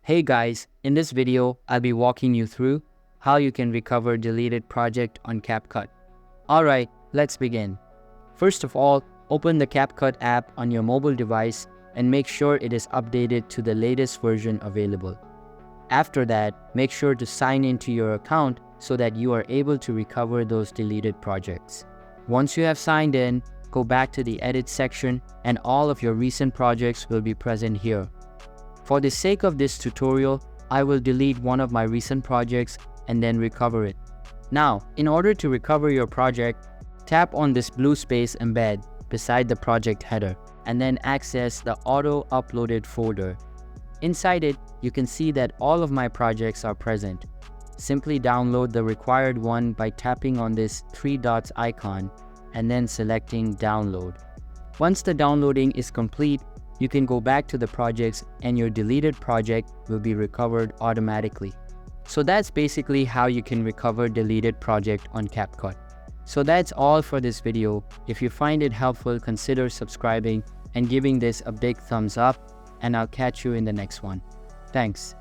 Hey guys, in this video, I'll be walking you through how you can recover deleted project on Capcut. Alright, let's begin. First of all, open the Capcut app on your mobile device and make sure it is updated to the latest version available. After that, make sure to sign into your account so that you are able to recover those deleted projects. Once you have signed in, go back to the Edit section and all of your recent projects will be present here. For the sake of this tutorial, I will delete one of my recent projects and then recover it. Now, in order to recover your project, tap on this blue space embed beside the project header and then access the auto uploaded folder. Inside it, you can see that all of my projects are present. Simply download the required one by tapping on this three dots icon and then selecting download. Once the downloading is complete, you can go back to the projects and your deleted project will be recovered automatically. So that's basically how you can recover deleted project on Capcut. So that's all for this video. If you find it helpful, consider subscribing and giving this a big thumbs up, and I'll catch you in the next one. Thanks.